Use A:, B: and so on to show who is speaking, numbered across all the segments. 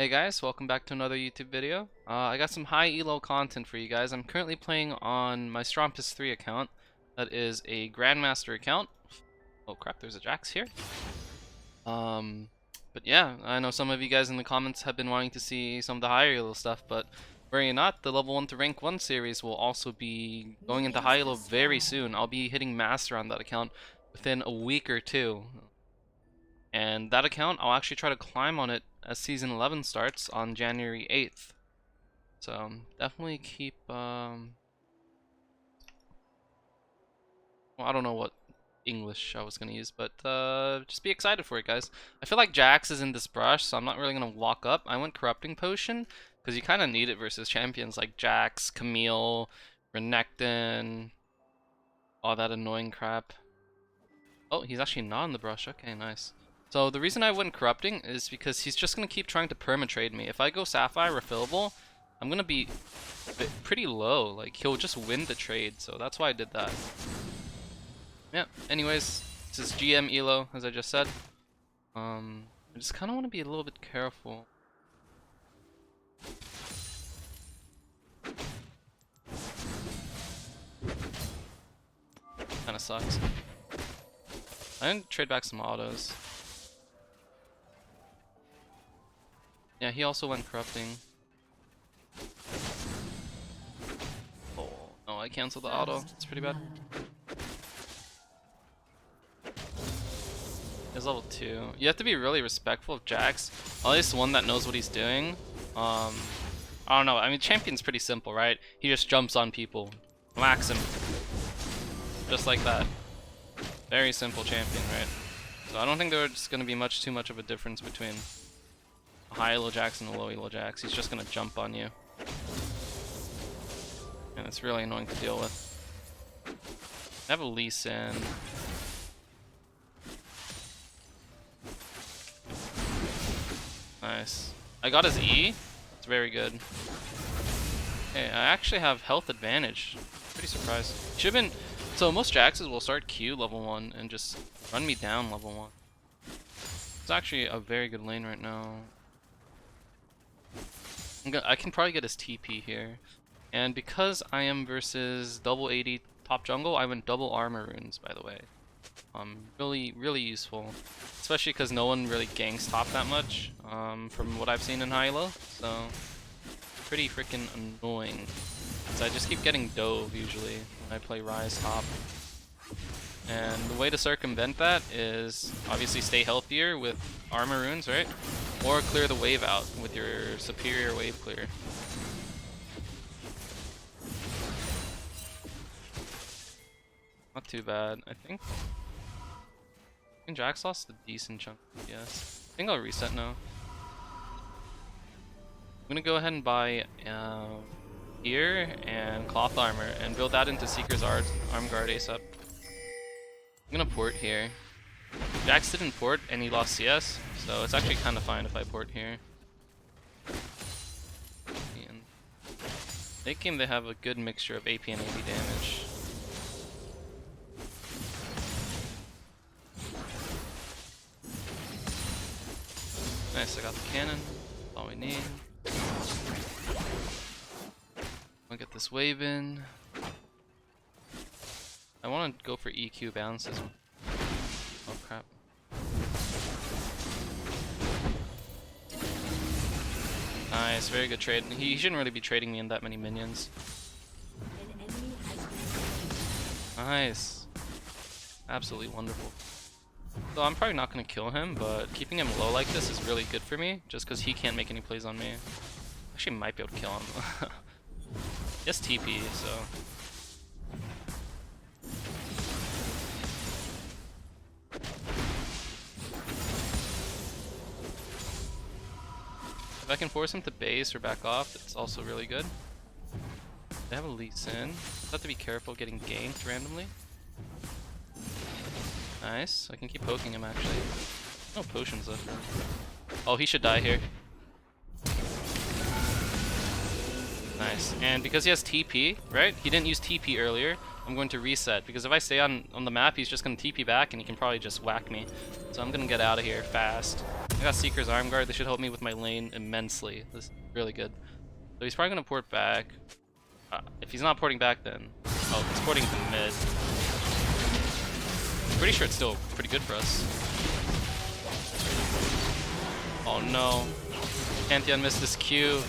A: Hey guys, welcome back to another YouTube video. I got some high elo content for you guys. I'm currently playing on my Strompest 3 account. That is a Grandmaster account. Oh crap, there's a Jax here. But yeah, I know some of you guys in the comments have been wanting to see some of the higher elo stuff, but worry not, the level 1 to rank 1 series will also be going into high elo very soon. I'll be hitting Master on that account within a week or two. And that account, I'll actually try to climb on it as Season 11 starts on January 8th. So, definitely keep, well, I don't know what English I was going to use, but just be excited for it, guys. I feel like Jax is in this brush, so I'm not really going to walk up. I went Corrupting Potion, because you kind of need it versus champions like Jax, Camille, Renekton, all that annoying crap. Oh, he's actually not in the brush. Okay, nice. So the reason I went Corrupting is because he's just going to keep trying to permatrade me. If I go Sapphire refillable, I'm going to be pretty low. Like, he'll just win the trade, so that's why I did that. Yeah, anyways, this is GM Elo, as I just said. I just kind of want to be a little bit careful. Kind of sucks. I'm going to trade back some autos. Yeah, he also went Corrupting. Oh, no, I canceled the auto. It's pretty bad. He's level 2. You have to be really respectful of Jax. At least one that knows what he's doing. I don't know. I mean, champion's pretty simple, right? He just jumps on people. Whacks him. Just like that. Very simple champion, right? So I don't think there's going to be too much of a difference between a high elo Jax and a low elo Jax. He's just gonna jump on you. And it's really annoying to deal with. I have a Lee Sin. Nice. I got his E. It's very good. Hey, I actually have health advantage. Pretty surprised. Should've been. So most Jaxes will start Q level 1 and just run me down level 1. It's actually a very good lane right now. I can probably get his TP here. And because I am versus double 80 top jungle, I went double armor runes, by the way. Really useful. Especially because no one really ganks top that much, from what I've seen in high elo. So, pretty freaking annoying. So I just keep getting dove usually when I play Ryze top. And the way to circumvent that is obviously stay healthier with armor runes, right? Or clear the wave out with your superior wave clear. Not too bad, I think. Jax lost a decent chunk, yes. I think I'll reset now. I'm gonna go ahead and buy Ear and Cloth Armor and build that into Seeker's Arm Guard ASAP. I'm gonna port here. Jax didn't port and he lost CS, so it's actually kind of fine if I port here. And late game they have a good mixture of AP and AD damage. Nice, I got the cannon. That's all we need. I'll get this wave in. I want to go for EQ bounces. Oh crap. Nice, very good trade. He shouldn't really be trading me in that many minions. Nice. Absolutely wonderful. So I'm probably not going to kill him, but keeping him low like this is really good for me, just because he can't make any plays on me. Actually might be able to kill him. He has TP, so... If I can force him to base or back off, it's also really good. They have a Lee Sin. Just have to be careful getting ganked randomly. Nice. I can keep poking him actually. No potions left. Oh, he should die here. Nice. And because he has TP, right? He didn't use TP earlier. I'm going to reset because if I stay on the map, he's just going to TP back and he can probably just whack me. So I'm going to get out of here fast. I got Seeker's Arm Guard. They should help me with my lane immensely. This is really good. So he's probably gonna port back. If he's not porting back, then oh, he's porting to mid. Pretty sure it's still pretty good for us. Oh no, Pantheon missed his Q.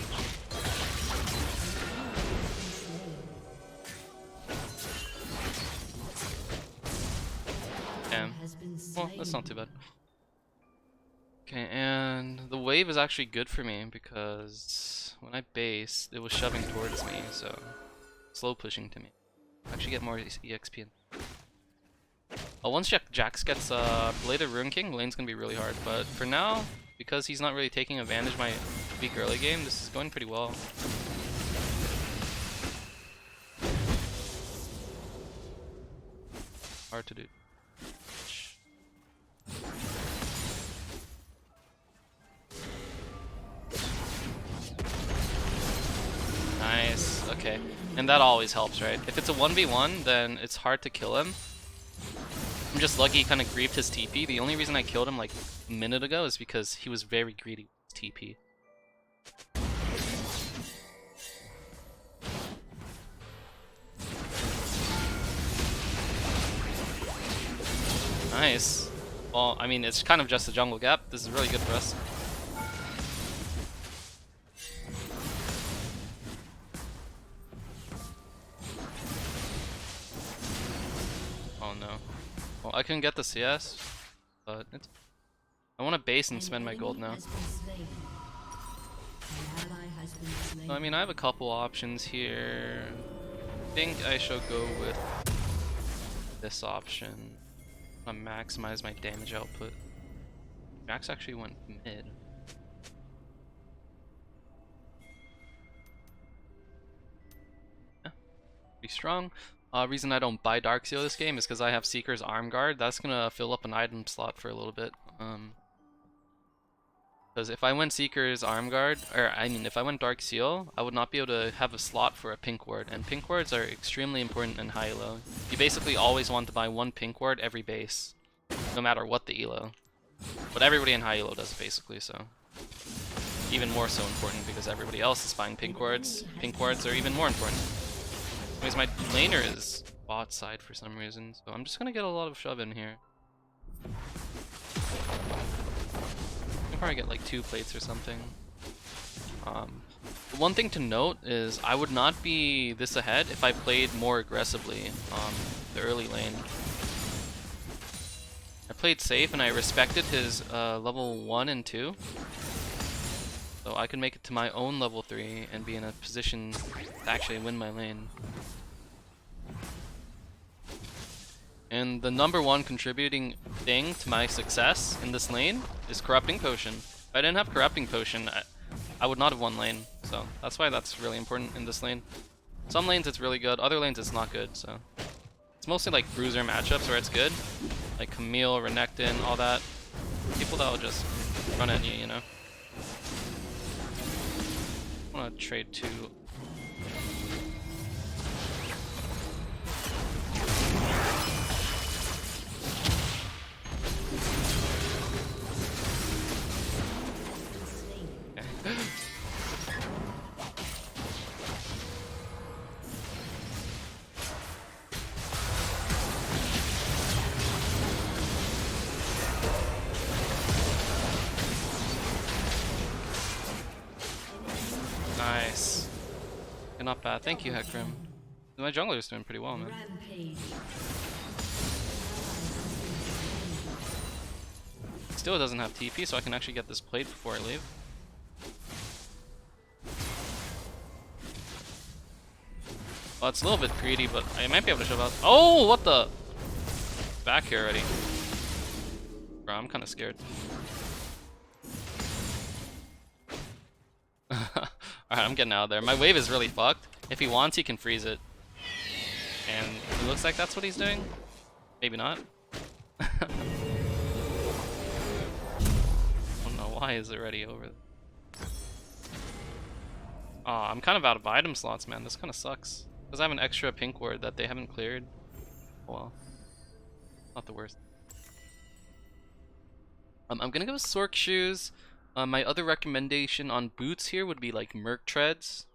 A: Damn. Well, that's not too bad. Okay, and the wave is actually good for me because when I base, it was shoving towards me, so slow pushing to me. Actually get more EXP. Once Jax gets Bladed Rune King, lane's gonna be really hard, but for now, because he's not really taking advantage of my weak early game, this is going pretty well. Hard to do. Nice, okay. And that always helps, right? If it's a 1v1, then it's hard to kill him. I'm just lucky he kind of griefed his TP. The only reason I killed him like a minute ago is because he was very greedy with his TP. Nice. Well, I mean, it's kind of just a jungle gap. This is really good for us. Oh no. Well, I couldn't get the CS, but it's... I want to base and spend my gold now. So, I mean, I have a couple options here. I think I should go with this option. I'm gonna maximize my damage output. Jax actually went mid. Yeah, pretty strong. Reason I don't buy Darkseal this game is because I have Seeker's Arm Guard. That's gonna fill up an item slot for a little bit. Because if I went Seeker's Arm Guard, or I mean if I went Darkseal, I would not be able to have a slot for a pink ward, and pink wards are extremely important in high elo. You basically always want to buy one pink ward every base, no matter what the elo. But everybody in high elo does it basically, so even more so important because everybody else is buying pink wards. Pink wards are even more important. Anyways, my laner is bot side for some reason, so I'm just gonna get a lot of shove in here. I'll probably get like 2 plates or something. One thing to note is I would not be this ahead if I played more aggressively the early lane. I played safe and I respected his level 1 and 2. So I can make it to my own level 3 and be in a position to actually win my lane. And the #1 contributing thing to my success in this lane is Corrupting Potion. If I didn't have Corrupting Potion, I would not have won lane. So that's why that's really important in this lane. Some lanes it's really good, other lanes it's not good. So it's mostly like bruiser matchups where it's good. Like Camille, Renekton, all that. People that'll just run at you, you know. I want to trade 2. Nice. Okay, not bad. Thank you, Heckrim. My jungler's doing pretty well, man. Still doesn't have TP, so I can actually get this plate before I leave. Well, it's a little bit greedy, but I might be able to shove out. Oh, what the? Back here already. Bro, I'm kind of scared. Alright, I'm getting out of there. My wave is really fucked. If he wants, he can freeze it. And it looks like that's what he's doing. Maybe not. I don't know why is it already over. Oh, I'm kind of out of item slots, man. This kind of sucks. Because I have an extra pink ward that they haven't cleared. Well, not the worst. I'm gonna go with Sork shoes. My other recommendation on boots here would be like Merc treads,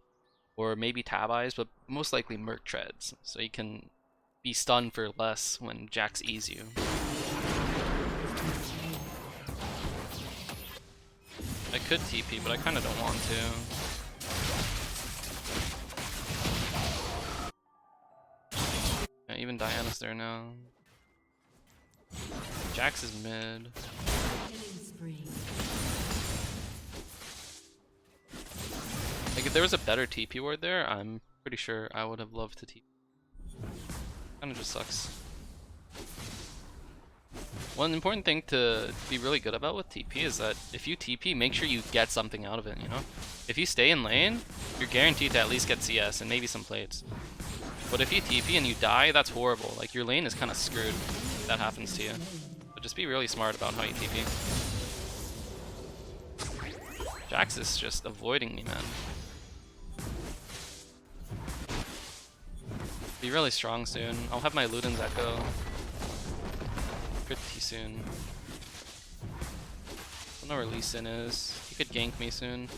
A: or maybe Tab Eyes, but most likely Merc treads, so you can be stunned for less when Jax E's you. I could TP, but I kind of don't want to. Yeah, even Diana's there now. Jax is mid. Like, if there was a better TP ward there, I'm pretty sure I would have loved to TP. Kinda just sucks. One important thing to be really good about with TP is that if you TP, make sure you get something out of it, you know? If you stay in lane, you're guaranteed to at least get CS and maybe some plates. But if you TP and you die, that's horrible. Like, your lane is kind of screwed if that happens to you. So just be really smart about how you TP. Jax is just avoiding me, man. Be really strong soon. I'll have my Luden's Echo pretty soon. I don't know where Lee Sin is. He could gank me soon.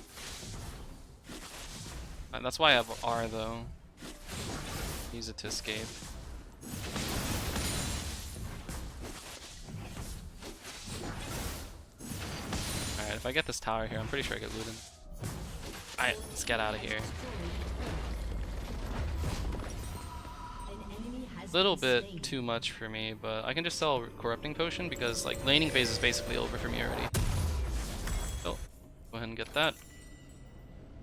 A: That's why I have R though. Use it to escape. Alright, if I get this tower here, I'm pretty sure I get Luden. Alright, let's get out of here. Little bit too much for me, but I can just sell Corrupting Potion because like laning phase is basically over for me already. So go ahead and get that.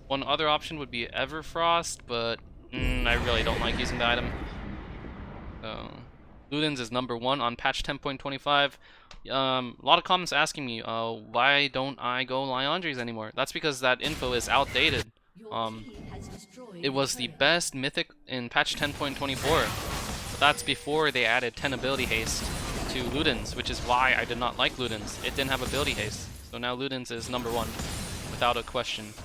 A: One other option would be Everfrost, but I really don't like using the item. So Luden's is #1 on patch 10.25. A lot of comments asking me why don't I go Liandry's anymore. That's because that info is outdated. It was the best mythic in patch 10.24. That's before they added 10 ability haste to Luden's, which is why I did not like Luden's. It didn't have ability haste. So now Luden's is #1, without a question.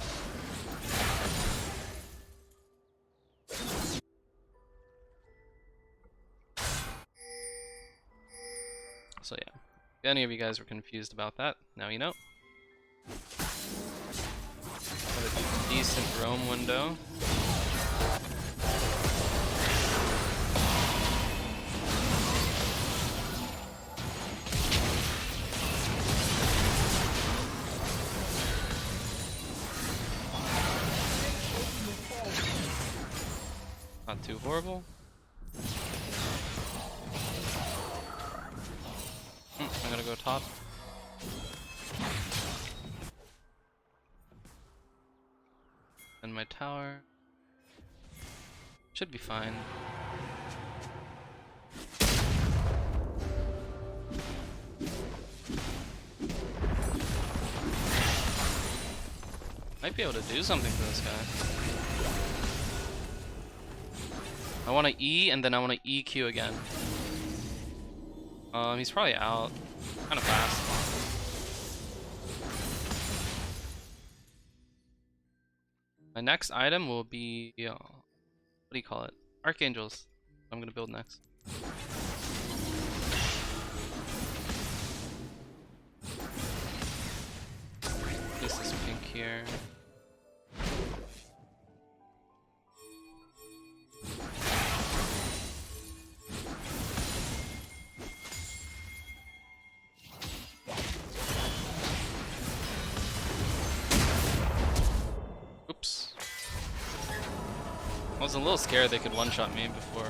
A: So yeah, if any of you guys were confused about that, now you know. Have a decent roam window. Not too horrible. I'm gonna go top. And my tower should be fine. Might be able to do something to this guy. I want to E and then I want to EQ again. He's probably out. Kind of fast. My next item will be, what do you call it? Archangels. I'm gonna build next. Place this pink here. Oops. I was a little scared they could one-shot me before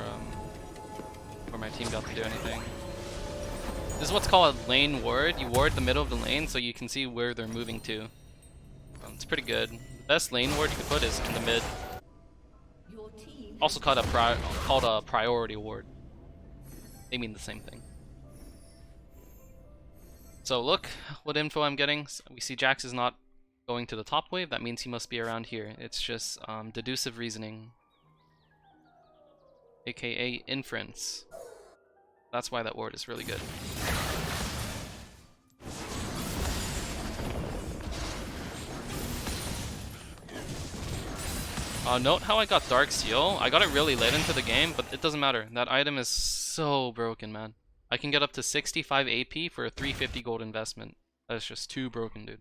A: my team got to do anything. This is what's called a lane ward. You ward the middle of the lane so you can see where they're moving to. It's pretty good. The best lane ward you can put is in the mid. Also called a priority ward. They mean the same thing. So look what info I'm getting. We see Jax is not going to the top wave. That means he must be around here. It's just deductive reasoning, aka inference. That's why that ward is really good. Note how I got Dark Seal. I got it really late into the game, but it doesn't matter. That item is so broken, man. I can get up to 65 AP for a 350 gold investment. That's just too broken, dude.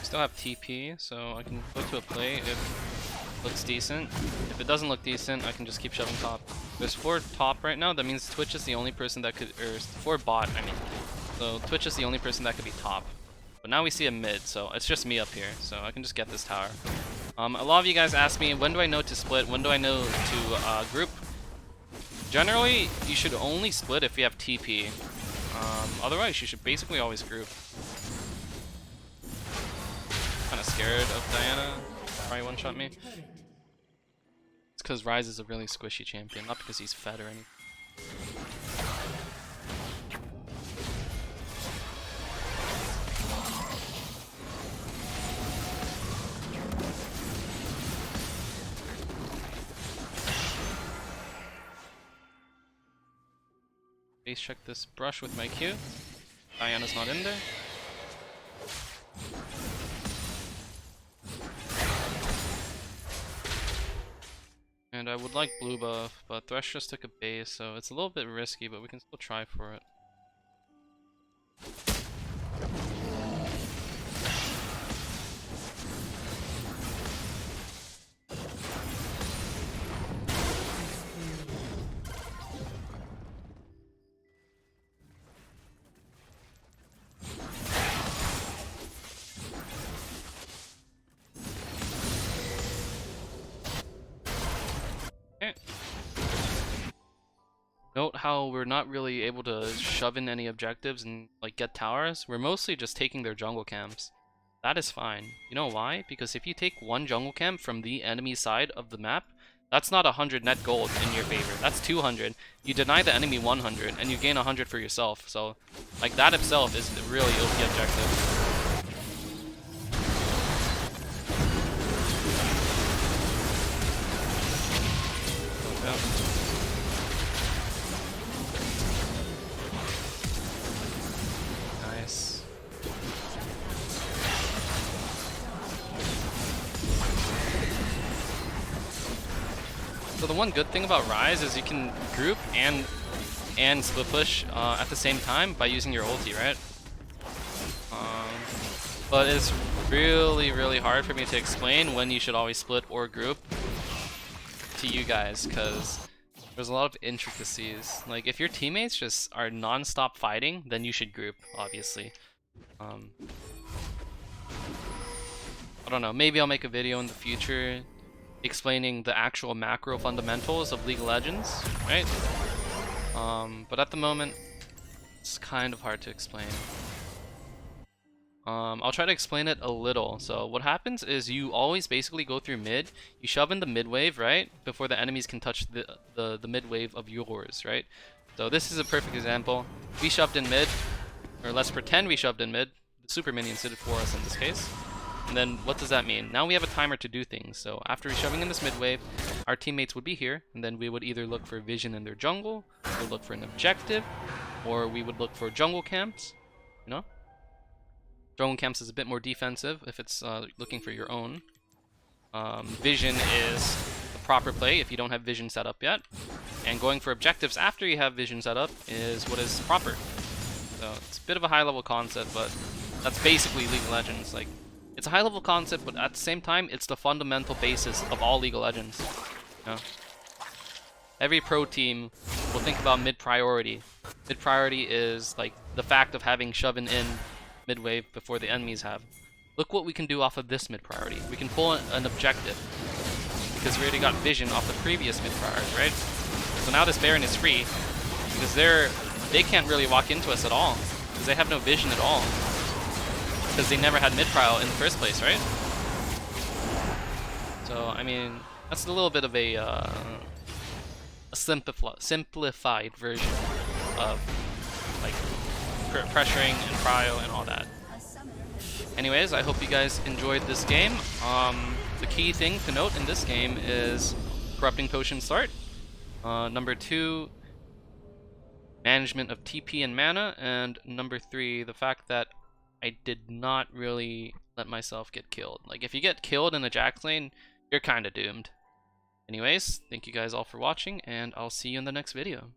A: Still have TP, so I can go to a play if it looks decent. If it doesn't look decent, I can just keep shoving top. There's 4 top right now, that means Twitch is the only person that could, or 4 bot, I mean. So Twitch is the only person that could be top. But now we see a mid, so it's just me up here, so I can just get this tower. A lot of you guys ask me, when do I know to split? When do I know to group? Generally, you should only split if you have TP. Otherwise, you should basically always group. Kinda scared of Diana. Probably one-shot me. It's because Ryze is a really squishy champion, not because he's fed or anything. Base check this brush with my Q. Diana's not in there. And I would like blue buff, but Thresh just took a base, so it's a little bit risky, but we can still try for it. Note how we're not really able to shove in any objectives and like get towers. We're mostly just taking their jungle camps. That is fine. You know why? Because if you take one jungle camp from the enemy side of the map, that's not 100 net gold in your favor. That's 200. You deny the enemy 100 and you gain 100 for yourself. So like that itself is really OP objective. So the one good thing about Ryze is you can group and split push at the same time by using your ulti, right? But it's really hard for me to explain when you should always split or group to you guys, because there's a lot of intricacies. Like if your teammates just are non-stop fighting, then you should group, obviously. I don't know, maybe I'll make a video in the future explaining the actual macro fundamentals of League of Legends, right? But at the moment, it's kind of hard to explain. I'll try to explain it a little. So what happens is you always basically go through mid, you shove in the mid wave, right? Before the enemies can touch the mid wave of yours, right? So this is a perfect example. We shoved in mid, or let's pretend we shoved in mid. The super minions did it for us in this case. And then what does that mean? Now we have a timer to do things. So after shoving in this mid wave, our teammates would be here, and then we would either look for vision in their jungle, or look for an objective, or we would look for jungle camps, you know? Jungle camps is a bit more defensive if it's looking for your own. Vision is the proper play if you don't have vision set up yet. And going for objectives after you have vision set up is what is proper. So it's a bit of a high level concept, but that's basically League of Legends. Like, it's a high level concept, but at the same time, it's the fundamental basis of all League of Legends. You know? Every pro team will think about mid priority. Mid priority is like the fact of having shoving in mid wave before the enemies have. Look what we can do off of this mid priority. We can pull an objective because we already got vision off the previous mid priority, right? So now this Baron is free because they can't really walk into us at all because they have no vision at all. Because they never had mid-prio in the first place, right? So, I mean, that's a little bit of a simplified version of, like, pressuring and prio and all that. Anyways, I hope you guys enjoyed this game. The key thing to note in this game is Corrupting Potion start. Number 2, management of TP and mana, and number 3, the fact that I did not really let myself get killed. Like, if you get killed in a Jax lane, you're kind of doomed. Anyways, thank you guys all for watching, and I'll see you in the next video.